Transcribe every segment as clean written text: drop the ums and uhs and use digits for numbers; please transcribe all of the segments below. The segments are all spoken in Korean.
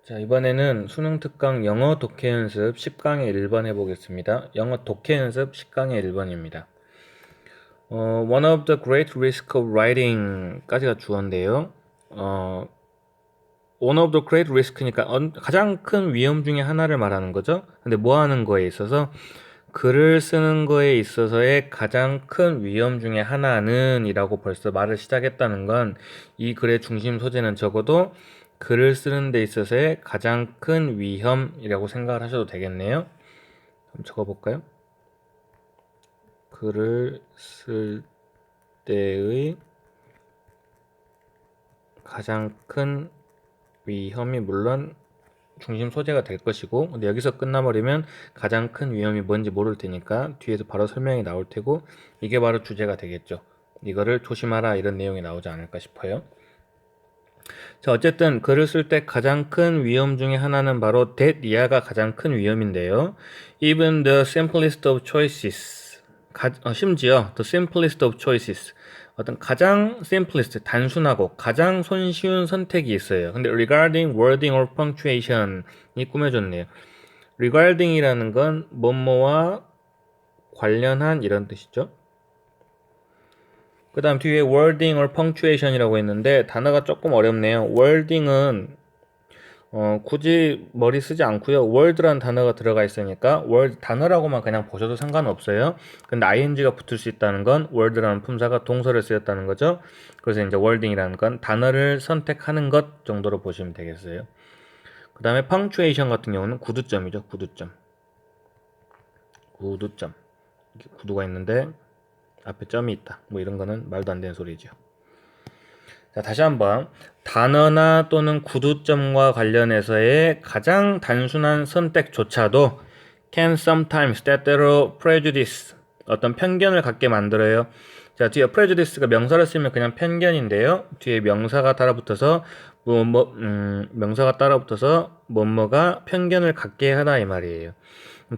자, 이번에는 수능 특강 영어 독해 연습 10강의 1번 해보겠습니다. 영어 독해 연습 10강의 1번입니다. One of the great risks of writing까지가 주어인데요. One of the great risk니까 가장 큰 위험 중에 하나를 말하는 거죠. 근데 뭐 하는 거에 있어서 글을 쓰는 거에 있어서의 가장 큰 위험 중에 하나는 이라고 벌써 말을 시작했다는 건 이 글의 중심 소재는 적어도 글을 쓰는 데 있어서의 가장 큰 위험이라고 생각을 하셔도 되겠네요. 한번 적어볼까요? 글을 쓸 때의 가장 큰 위험이 물론 중심 소재가 될 것이고, 근데 여기서 끝나버리면 가장 큰 위험이 뭔지 모를 테니까 뒤에서 바로 설명이 나올 테고, 이게 바로 주제가 되겠죠. 이거를 조심하라 이런 내용이 나오지 않을까 싶어요. 자, 어쨌든 글을 쓸 때 가장 큰 위험 중에 하나는 바로 that 이하가 가장 큰 위험인데요. Even the simplest of choices, 심지어 the simplest of choices, 어떤 가장 simplest, 단순하고 가장 손쉬운 선택이 있어요. 근데 regarding wording or punctuation이 꾸며졌네요. regarding이라는 건 뭐뭐와 관련한 이런 뜻이죠. 그 다음 뒤에 wording or punctuation이라고 했는데 단어가 조금 어렵네요. wording은 굳이 머리 쓰지 않고요. word라는 단어가 들어가 있으니까 word 단어라고만 그냥 보셔도 상관없어요. 근데 ing가 붙을 수 있다는 건 word라는 품사가 동사를 쓰였다는 거죠. 그래서 이제 wording이라는 건 단어를 선택하는 것 정도로 보시면 되겠어요. 그 다음에 punctuation 같은 경우는 구두점이죠. 구두점. 구두점. 구두가 있는데 앞에 점이 있다. 뭐 이런 거는 말도 안 되는 소리죠. 자, 다시 한번 단어나 또는 구두점과 관련해서의 가장 단순한 선택조차도 can sometimes 때때로 prejudice 어떤 편견을 갖게 만들어요. 자, 뒤에 prejudice가 명사를 쓰면 그냥 편견인데요. 뒤에 명사가 따라붙어서 명사가 따라붙어서 뭐뭐가 편견을 갖게 하다 이 말이에요.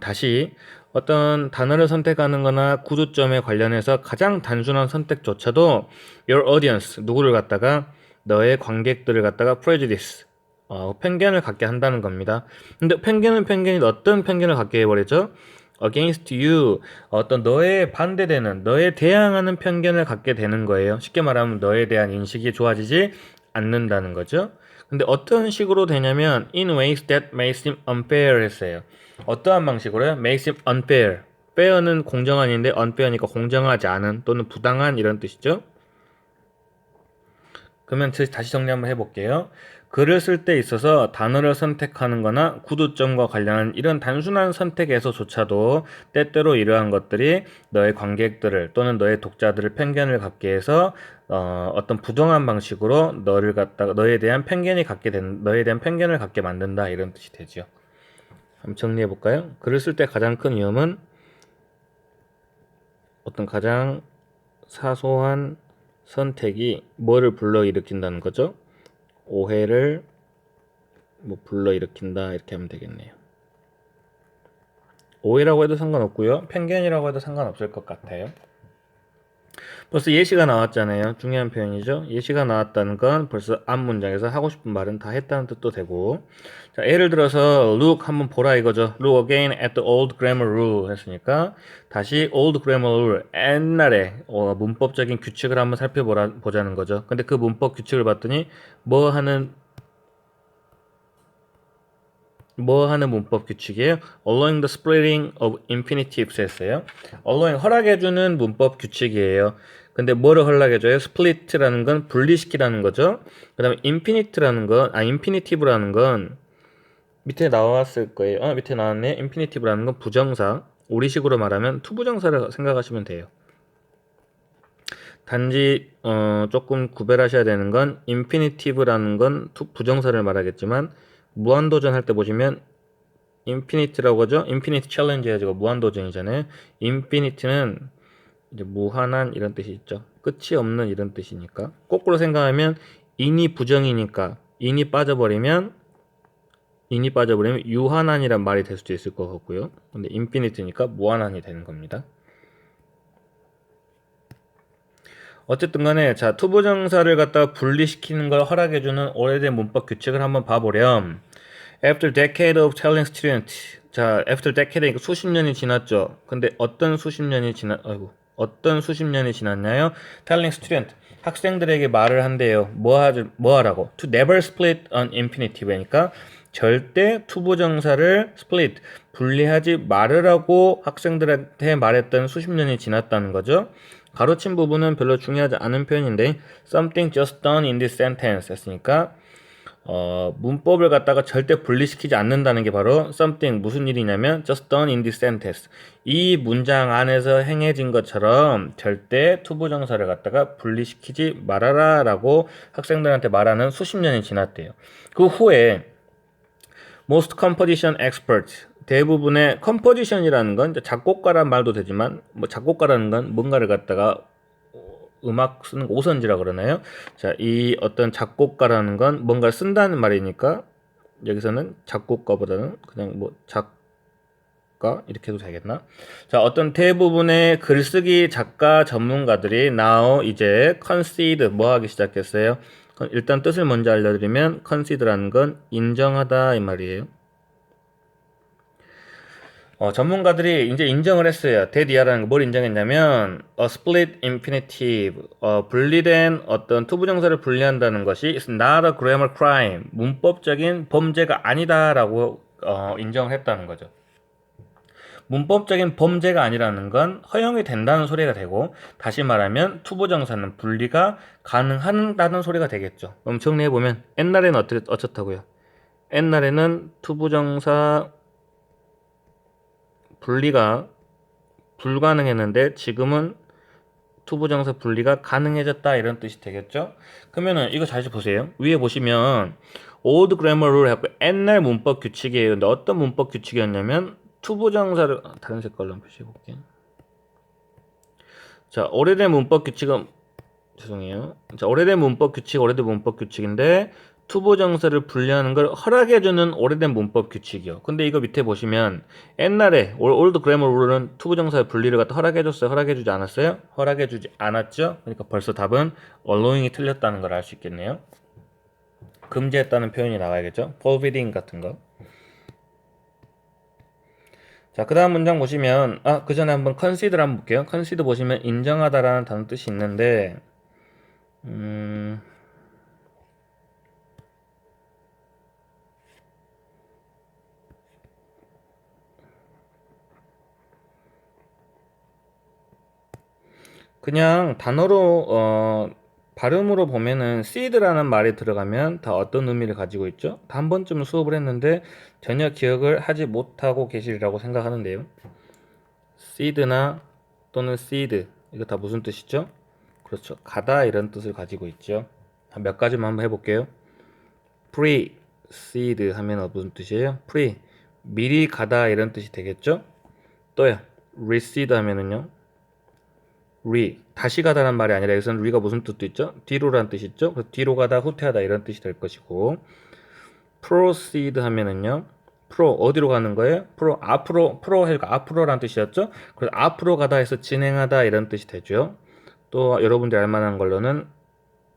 다시 어떤 단어를 선택하는 거나 구두점에 관련해서 가장 단순한 선택조차도 your audience, 누구를 갖다가 너의 관객들을 갖다가 prejudice, 편견을 갖게 한다는 겁니다. 근데 편견이 어떤 편견을 갖게 해버리죠? against you, 어떤 너에 반대되는, 너에 대항하는 편견을 갖게 되는 거예요. 쉽게 말하면 너에 대한 인식이 좋아지지 않는다는 거죠. 근데 어떤 식으로 되냐면 in ways that may seem unfair 했어요. 어떠한 방식으로요? makes it unfair. fair는 공정한인데 unfair니까 공정하지 않은 또는 부당한 이런 뜻이죠. 그러면 다시 정리 한번 해볼게요. 글을 쓸 때 있어서 단어를 선택하는 거나 구두점과 관련한 이런 단순한 선택에서조차도 때때로 이러한 것들이 너의 관객들을 또는 너의 독자들을 편견을 갖게 해서 어떤 부정한 방식으로 너를 갖다가 너에 대한 편견을 갖게 만든다 이런 뜻이 되죠. 한번 정리해 볼까요? 글을 쓸 때 가장 큰 위험은 어떤 가장 사소한 선택이 뭐를 불러일으킨다는 거죠? 오해를 불러일으킨다 이렇게 하면 되겠네요. 오해라고 해도 상관없고요. 편견이라고 해도 상관없을 것 같아요. 벌써 예시가 나왔잖아요. 중요한 표현이죠. 예시가 나왔다는 건 벌써 앞 문장에서 하고 싶은 말은 다 했다는 뜻도 되고, 자, 예를 들어서 look 한번 보라 이거죠. look again at the old grammar rule 했으니까 다시 old grammar rule 옛날에 문법적인 규칙을 한번 살펴보자는 거죠. 근데 그 문법 규칙을 봤더니 뭐 하는 문법 규칙이에요? allowing the splitting of infinitives 했어요. allowing 허락해주는 문법 규칙이에요. 근데 뭐를 허락해줘요? split라는 건 분리시키라는 거죠. 그 다음에 infinitive라는 건 밑에 나왔을 거예요. 밑에 나왔네. infinitive라는 건 부정사. 우리식으로 말하면 투부정사를 생각하시면 돼요. 단지 조금 구별하셔야 되는 건 infinitive라는 건 부정사를 말하겠지만 무한도전 할 때 보시면 인피니트라고 하죠. 인피니트 챌린지 해가지고 무한도전이잖아요. 인피니트는 이제 무한한 이런 뜻이 있죠. 끝이 없는 이런 뜻이니까. 거꾸로 생각하면 인이 부정이니까 인이 빠져버리면 유한한이란 말이 될 수도 있을 것 같고요. 근데 인피니트니까 무한한이 되는 겁니다. 어쨌든 간에 자, 투부정사를 갖다가 분리시키는 걸 허락해주는 오래된 문법 규칙을 한번 봐보렴. After decade of telling student. 자, after decade니까 수십 년이 지났죠. 근데 어떤 수십 년이 지났나요? Telling student. 학생들에게 말을 한대요. 뭐 하라고? To never split an infinitive. 절대 투부정사를 split, 분리하지 말으라고 학생들한테 말했던 수십 년이 지났다는 거죠. 가로친 부분은 별로 중요하지 않은 표현인데 something just done in this sentence 했으니까 문법을 갖다가 절대 분리시키지 않는다는 게 바로 something 무슨 일이냐면 just done in this sentence 이 문장 안에서 행해진 것처럼 절대 투부정사를 갖다가 분리시키지 말아라 라고 학생들한테 말하는 수십 년이 지났대요. 그 후에 most composition experts 대부분의 composition이라는 건 작곡가란 말도 되지만 뭐 작곡가라는 건 뭔가를 갖다가 음악 쓰는 거 오선지라 그러나요? 자, 이 어떤 작곡가라는 건 뭔가를 쓴다는 말이니까 여기서는 작곡가보다는 그냥 뭐 작가 이렇게 해도 되겠나? 자, 어떤 대부분의 글쓰기 작가 전문가들이 now 이제 concede 뭐 하기 시작했어요? 일단 뜻을 먼저 알려드리면 concede라는 건 인정하다 이 말이에요. 전문가들이 이제 인정을 했어요. 대디아라는 거 뭘 인정했냐면 a split infinitive 분리된 어떤 투부정사를 분리한다는 것이 is not a grammar crime 문법적인 범죄가 아니다라고 인정을 했다는 거죠. 문법적인 범죄가 아니라는 건 허용이 된다는 소리가 되고 다시 말하면 투부정사는 분리가 가능하다는 소리가 되겠죠. 그럼 정리해보면 옛날에는 어떻다고요? 옛날에는 투부정사 분리가 불가능했는데 지금은 투부정사 분리가 가능해졌다 이런 뜻이 되겠죠? 그러면은 이거 잘 보세요. 위에 보시면 old grammar rule 하고 옛날 문법 규칙이에요. 근데 어떤 문법 규칙이었냐면 투부정사를 다른 색깔로 한번 표시해 볼게요. 자, 오래된 문법 규칙은 죄송해요. 자, 오래된 문법 규칙인데 투부정사를 분리하는 걸 허락해주는 오래된 문법 규칙이요. 근데 이거 밑에 보시면 옛날에 올드 그래머 룰은 투부정사의 분리를 갖다 허락해줬어요? 허락해주지 않았어요? 허락해주지 않았죠? 그러니까 벌써 답은 allowing이 틀렸다는 걸 알 수 있겠네요. 금지했다는 표현이 나와야겠죠? forbidding 같은 거. 자, 그 다음 문장 보시면 그 전에 한번 consider 한번 볼게요. consider 보시면 인정하다라는 단어 뜻이 있는데 그냥 단어로 발음으로 보면은 seed라는 말이 들어가면 다 어떤 의미를 가지고 있죠? 다 한 번쯤은 수업을 했는데 전혀 기억을 하지 못하고 계시리라고 생각하는데요. seed나 또는 seed 이거 다 무슨 뜻이죠? 그렇죠. 가다 이런 뜻을 가지고 있죠. 몇 가지만 한번 해볼게요. precede 하면 무슨 뜻이에요? pre 미리 가다 이런 뜻이 되겠죠? 또요. recede 하면은요. 다시 가다란 말이 아니라 여기서는 re가 무슨 뜻도 있죠? 뒤로란 뜻이 있죠? 그래서 뒤로 가다, 후퇴하다 이런 뜻이 될 것이고 proceed 하면은요. 어디로 가는 거예요? 앞으로란 뜻이었죠? 그래서 앞으로 가다 해서 진행하다 이런 뜻이 되죠. 또 여러분들이 알만한 걸로는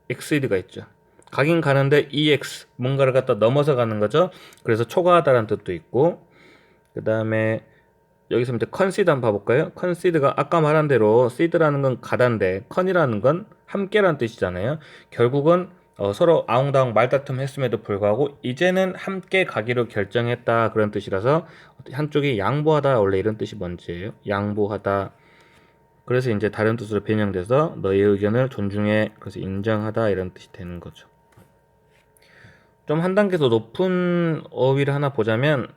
exceed가 있죠. 가긴 가는데 ex 뭔가를 갖다 넘어서 가는 거죠. 그래서 초과하다라는 뜻도 있고 그 다음에 여기서 이제 concede 한번 봐볼까요? concede가 아까 말한 대로 seed라는 건 가다인데 con이라는 건 함께라는 뜻이잖아요. 결국은 서로 아웅다웅 말다툼 했음에도 불구하고 이제는 함께 가기로 결정했다 그런 뜻이라서 한쪽이 양보하다 원래 이런 뜻이 뭔지예요. 양보하다. 그래서 이제 다른 뜻으로 변형돼서 너의 의견을 존중해 그래서 인정하다 이런 뜻이 되는 거죠. 좀 한 단계 더 높은 어휘를 하나 보자면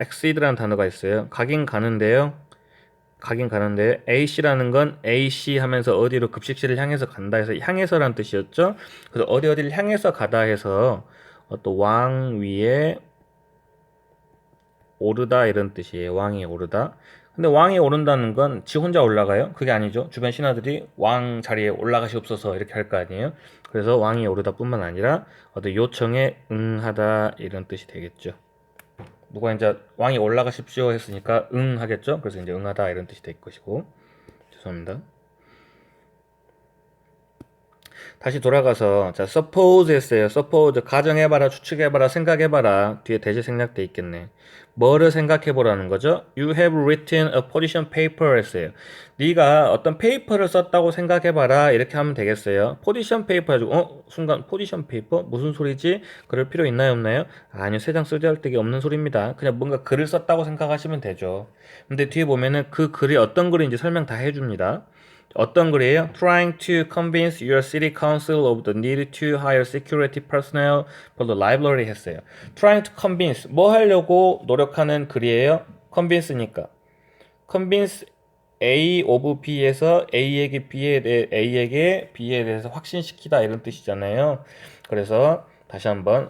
exceed라는 단어가 있어요. 가긴 가는데요. AC라는 건 AC 하면서 어디로 급식실을 향해서 간다 해서 향해서란 뜻이었죠. 그래서 어디를 향해서 가다 해서 또 왕 위에 오르다 이런 뜻이에요. 왕이 오르다. 근데 왕이 오른다는 건 지 혼자 올라가요? 그게 아니죠. 주변 신하들이 왕 자리에 올라가시옵소서 이렇게 할 거 아니에요. 그래서 왕이 오르다 뿐만 아니라 어떤 요청에 응하다 이런 뜻이 되겠죠. 누가 이제 왕이 올라가십시오 했으니까 응 하겠죠. 그래서 이제 응하다 이런 뜻이 될 것이고 죄송합니다. 다시 돌아가서 자 suppose 했어요. suppose 가정해봐라, 추측해봐라, 생각해봐라. 뒤에 대시 생략돼 있겠네. 뭐를 생각해보라는 거죠? You have written a position paper 했어요. 네가 어떤 페이퍼를 썼다고 생각해봐라. 이렇게 하면 되겠어요. position paper 가지고 순간 position paper? 무슨 소리지? 그럴 필요 있나요 없나요? 아니요, 세상 쓰잘데기 없는 소리입니다. 그냥 뭔가 글을 썼다고 생각하시면 되죠. 근데 뒤에 보면은 그 글이 어떤 글인지 설명 다 해줍니다. 어떤 글이에요? Trying to convince your city council of the need to hire security personnel for the library 했어요. Trying to convince 뭐 하려고 노력하는 글이에요? convince니까 convince A of B에서 A에게 B에 대해서 확신시키다 이런 뜻이잖아요. 그래서 다시 한번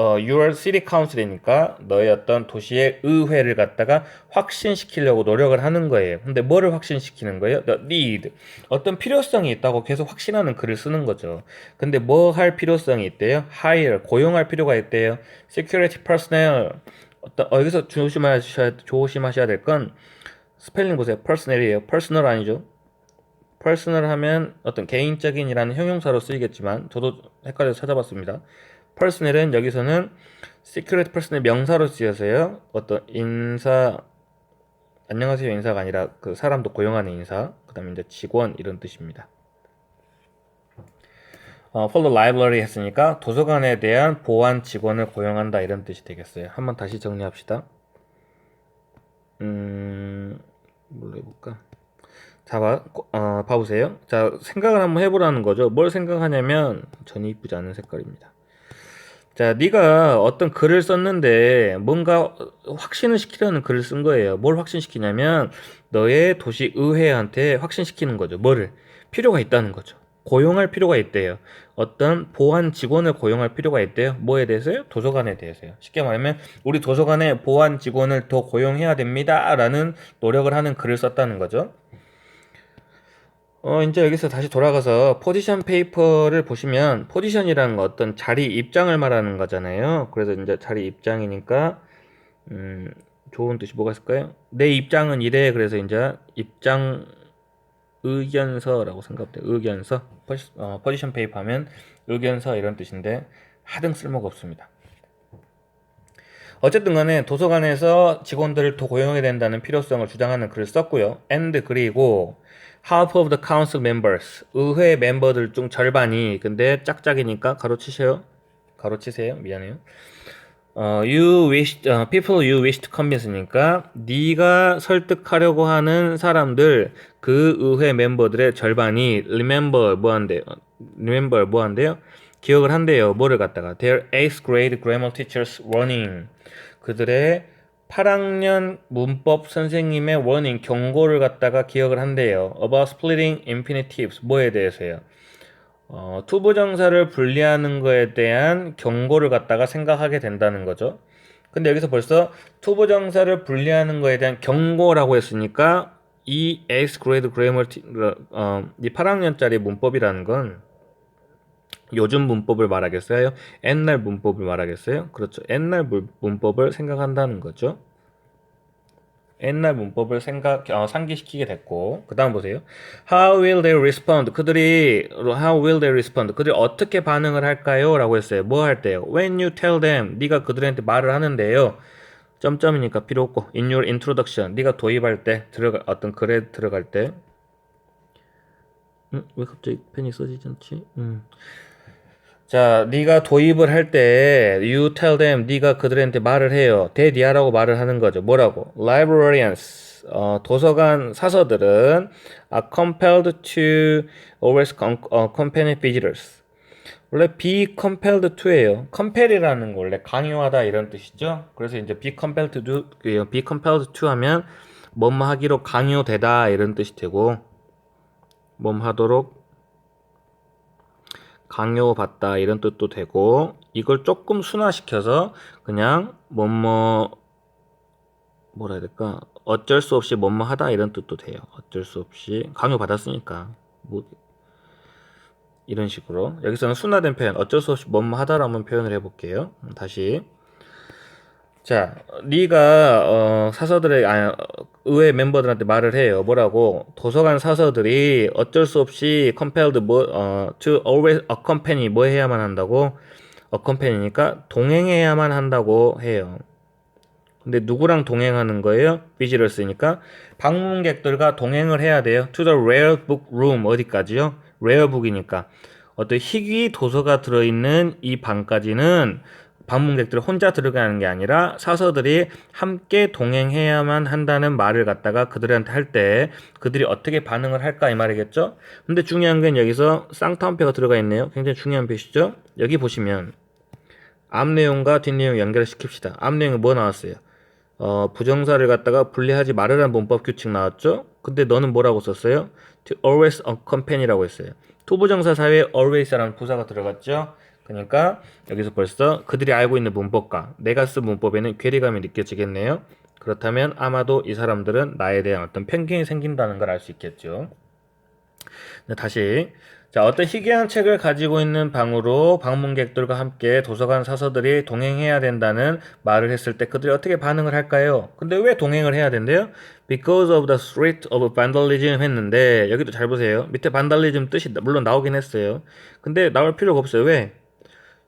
your city council이니까 너의 어떤 도시의 의회를 갖다가 확신시키려고 노력을 하는 거예요. 근데 뭐를 확신시키는 거예요? The need. 어떤 필요성이 있다고 계속 확신하는 글을 쓰는 거죠. 근데 뭐 할 필요성이 있대요? hire. 고용할 필요가 있대요. security personnel. 여기서 조심하셔야 될 건 스펠링 보세요. personnel이에요. personal 아니죠? personal 하면 어떤 개인적인이라는 형용사로 쓰이겠지만 저도 헷갈려서 찾아봤습니다. personnel은 여기서는 security personnel 명사로 쓰여서요. 어떤 인사 안녕하세요 인사가 아니라 그 사람도 고용하는 인사, 그다음에 이제 직원 이런 뜻입니다. for the library 했으니까 도서관에 대한 보안 직원을 고용한다 이런 뜻이 되겠어요. 한번 다시 정리합시다. 뭘로 해볼까? 자, 봐보세요. 자, 생각을 한번 해보라는 거죠. 뭘 생각하냐면 전혀 이쁘지 않은 색깔입니다. 자, 네가 어떤 글을 썼는데 뭔가 확신을 시키려는 글을 쓴 거예요. 뭘 확신시키냐면 너의 도시 의회한테 확신시키는 거죠. 뭐를? 필요가 있다는 거죠. 고용할 필요가 있대요. 어떤 보안 직원을 고용할 필요가 있대요. 뭐에 대해서요? 도서관에 대해서요. 쉽게 말하면 우리 도서관에 보안 직원을 더 고용해야 됩니다. 라는 노력을 하는 글을 썼다는 거죠. 이제 여기서 다시 돌아가서 포지션 페이퍼를 보시면 포지션이라는 거 어떤 자리 입장을 말하는 거잖아요. 그래서 이제 자리 입장이니까 좋은 뜻이 뭐가 있을까요? 내 입장은 이래. 그래서 이제 입장 의견서라고 생각하면 돼요. 의견서. 포지션 페이퍼 하면 의견서 이런 뜻인데 하등 쓸모가 없습니다. 어쨌든 간에 도서관에서 직원들을 더 고용해야 된다는 필요성을 주장하는 글을 썼고요. and 그리고 half of the council members 의회 멤버들 중 절반이 근데 짝짝이니까 가로치세요. 미안해요. people you wish to convince니까 네가 설득하려고 하는 사람들 그 의회 멤버들의 절반이 remember 뭐 한대요? 기억을 한대요. 뭐를 갖다가 their 8th grade grammar teachers warning 그들의 8학년 문법 선생님의 warning 경고를 갖다가 기억을 한대요. about splitting infinitives 뭐에 대해서요? 투부정사를 분리하는 거에 대한 경고를 갖다가 생각하게 된다는 거죠. 근데 여기서 벌써 투부정사를 분리하는 거에 대한 경고라고 했으니까 이 8th grade grammar 이 8학년짜리 문법이라는 건 요즘 문법을 말하겠어요? 옛날 문법을 말하겠어요? 그렇죠. 옛날 문법을 생각한다는 거죠. 옛날 문법을 상기시키게 됐고, 그 다음 보세요. How will they respond? 그들이 어떻게 반응을 할까요? 라고 했어요. 뭐 할 때요? When you tell them, 네가 그들한테 말을 하는데요. 점점이니까 필요 없고, in your introduction, 네가 도입할 때, 어떤 글에 들어갈 때. 왜 갑자기 펜이 써지지 않지? 자, 네가 도입을 할 때 you tell them 네가 그들한테 말을 해요. 대디아라고 말을 하는 거죠. 뭐라고? Librarians 도서관 사서들은 are compelled to always accompany visitors. 원래 be compelled to예요. compell이라는 거 원래 강요하다 이런 뜻이죠. 그래서 이제 be compelled to 하면 뭐뭐 하기로 강요되다 이런 뜻이 되고 뭐뭐 하도록 강요받다 이런 뜻도 되고 이걸 조금 순화시켜서 그냥 뭐라 해야 될까 어쩔 수 없이 뭐뭐 하다 이런 뜻도 돼요. 어쩔 수 없이 강요받았으니까 뭐 이런 식으로 여기서는 순화된 표현 어쩔 수 없이 뭐뭐 하다라는 표현을 해볼게요. 다시 자, 네가 사서들의 의회 멤버들한테 말을 해요. 뭐라고? 도서관 사서들이 어쩔 수 없이 compelled to always accompany 뭐 해야만 한다고? accompany니까 동행해야만 한다고 해요. 근데 누구랑 동행하는 거예요? visitors니까 방문객들과 동행을 해야 돼요. To the rare book room 어디까지요? rare book이니까 어떤 희귀 도서가 들어있는 이 방까지는 방문객들이 혼자 들어가는 게 아니라 사서들이 함께 동행해야만 한다는 말을 갖다가 그들한테 할 때 그들이 어떻게 반응을 할까 이 말이겠죠? 근데 중요한 건 여기서 쌍따옴표가 들어가 있네요. 굉장히 중요한 표시죠? 여기 보시면 앞 내용과 뒷 내용 연결을 시킵시다. 앞 내용에 뭐 나왔어요? 부정사를 갖다가 분리하지 말으라는 문법 규칙 나왔죠? 근데 너는 뭐라고 썼어요? To always accompany라고 했어요. 투부정사 사이에 always라는 부사가 들어갔죠? 그러니까 여기서 벌써 그들이 알고 있는 문법과 내가 쓴 문법에는 괴리감이 느껴지겠네요. 그렇다면 아마도 이 사람들은 나에 대한 어떤 편견이 생긴다는 걸 알 수 있겠죠. 다시 자, 어떤 희귀한 책을 가지고 있는 방으로 방문객들과 함께 도서관 사서들이 동행해야 된다는 말을 했을 때 그들이 어떻게 반응을 할까요? 근데 왜 동행을 해야 된대요? Because of the threat of vandalism 했는데 여기도 잘 보세요. 밑에 vandalism 뜻이 물론 나오긴 했어요. 근데 나올 필요가 없어요. 왜?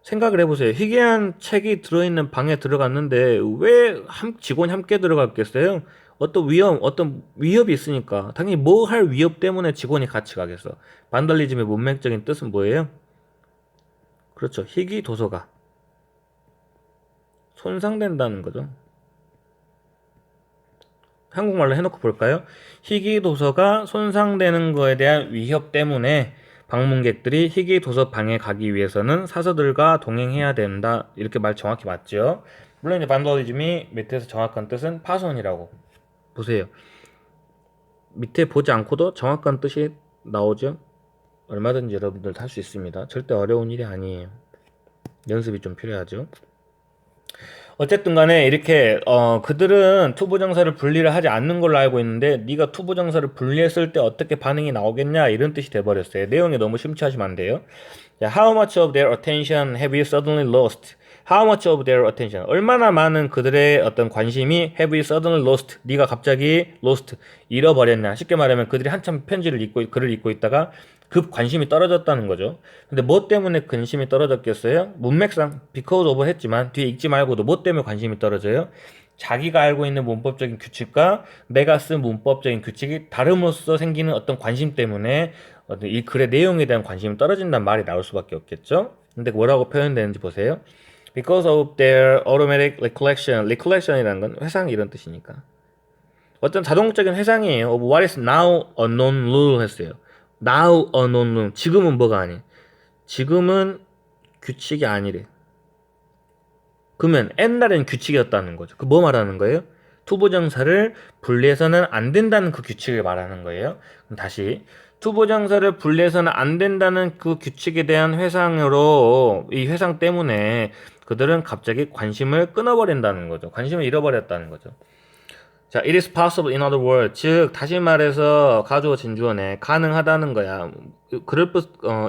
생각을 해보세요. 희귀한 책이 들어있는 방에 들어갔는데 왜 직원이 함께 들어갔겠어요? 어떤 위협이 있으니까. 당연히 뭐 할 위협 때문에 직원이 같이 가겠어. 반달리즘의 문맥적인 뜻은 뭐예요? 그렇죠. 희귀 도서가 손상된다는 거죠. 한국말로 해놓고 볼까요? 희귀 도서가 손상되는 거에 대한 위협 때문에 방문객들이 희귀 도서 방에 가기 위해서는 사서들과 동행해야 된다. 이렇게 말 정확히 맞죠? 물론 이제 반달리즘이 밑에서 정확한 뜻은 파손이라고. 보세요. 밑에 보지 않고도 정확한 뜻이 나오죠? 얼마든지 여러분들 할 수 있습니다. 절대 어려운 일이 아니에요. 연습이 좀 필요하죠. 어쨌든 간에 이렇게 그들은 투부정사를 분리를 하지 않는 걸로 알고 있는데 네가 투부정사를 분리했을 때 어떻게 반응이 나오겠냐 이런 뜻이 돼버렸어요. 내용이 너무 심취하시면 안 돼요. 자, How much of their attention have you suddenly lost? How much of their attention? 얼마나 많은 그들의 어떤 관심이 have you suddenly lost? 네가 갑자기 lost 잃어버렸냐? 쉽게 말하면 그들이 한참 글을 읽고 있다가 급 관심이 떨어졌다는 거죠. 근데 뭐 때문에 관심이 떨어졌겠어요? 문맥상 because of 했지만 뒤에 읽지 말고도 뭐 때문에 관심이 떨어져요? 자기가 알고 있는 문법적인 규칙과 내가 쓴 문법적인 규칙이 다름으로써 생기는 어떤 관심 때문에 이 글의 내용에 대한 관심이 떨어진다는 말이 나올 수밖에 없겠죠? 근데 뭐라고 표현되는지 보세요. Because of their automatic recollection. recollection이라는 건 회상 이런 뜻이니까. 어떤 자동적인 회상이에요. of what is now a known rule 했어요. now a known rule. 지금은 뭐가 아니? 지금은 규칙이 아니래. 그러면 옛날엔 규칙이었다는 거죠. 그 뭐 말하는 거예요? 투부정사를 분리해서는 안 된다는 그 규칙을 말하는 거예요. 그럼 다시 투부정사를 분리해서는 안 된다는 그 규칙에 대한 회상으로 이 회상 때문에 그들은 갑자기 관심을 끊어버린다는 거죠. 관심을 잃어버렸다는 거죠. 자, it is possible in other words. 즉 다시 말해서 가주어 진주어네 가능하다는 거야.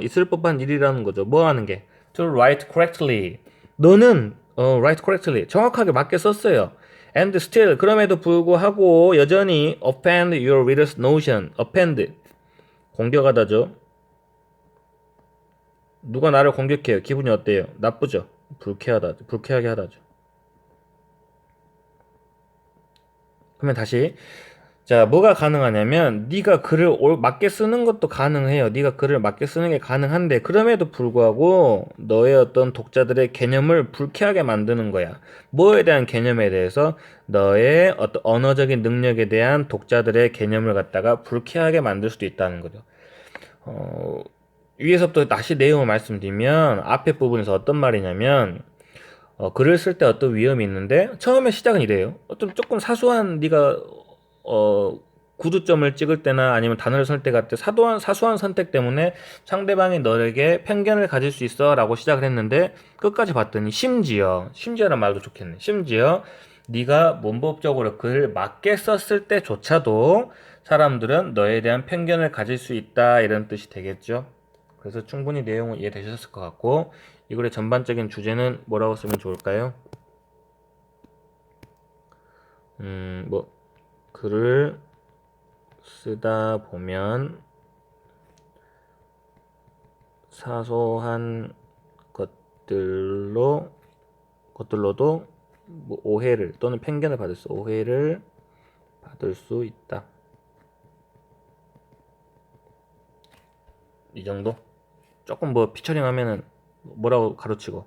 있을 법한 일이라는 거죠. 뭐 하는 게? To write correctly. 너는 write correctly 정확하게 맞게 썼어요. And still 그럼에도 불구하고 여전히 offend your reader's notion. offend 공격하다죠. 누가 나를 공격해요. 기분이 어때요? 나쁘죠. 불쾌하게 하다죠. 그러면 다시 자, 뭐가 가능하냐면 네가 글을 맞게 쓰는 것도 가능해요. 네가 글을 맞게 쓰는 게 가능한데 그럼에도 불구하고 너의 어떤 독자들의 개념을 불쾌하게 만드는 거야. 뭐에 대한 개념에 대해서 너의 어떤 언어적인 능력에 대한 독자들의 개념을 갖다가 불쾌하게 만들 수도 있다는 거죠. 위에서부터 다시 내용을 말씀드리면 앞에 부분에서 어떤 말이냐면 글을 쓸 때 어떤 위험이 있는데 처음에 시작은 이래요. 어떤 조금 사소한 네가 구두점을 찍을 때나 아니면 단어를 선택할 때 사소한 선택 때문에 상대방이 너에게 편견을 가질 수 있어 라고 시작을 했는데 끝까지 봤더니 심지어란 말도 좋겠네. 심지어 네가 문법적으로 글을 맞게 썼을 때조차도 사람들은 너에 대한 편견을 가질 수 있다 이런 뜻이 되겠죠. 그래서 충분히 내용을 이해되셨을 것 같고 이 글의 전반적인 주제는 뭐라고 쓰면 좋을까요? 뭐 글을 쓰다 보면 사소한 것들로도 뭐 오해를 또는 편견을 오해를 받을 수 있다. 이 정도? 조금 뭐 피처링 하면은 뭐라고 가르치고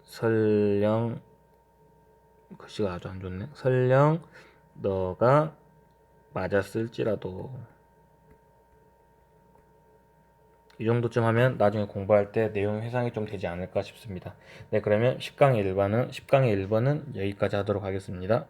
설령 글씨가 아주 안 좋네. 설령 너가 맞았을지라도 이 정도쯤 하면 나중에 공부할 때 내용 회상이 좀 되지 않을까 싶습니다. 네, 그러면 10강의 1번은 여기까지 하도록 하겠습니다.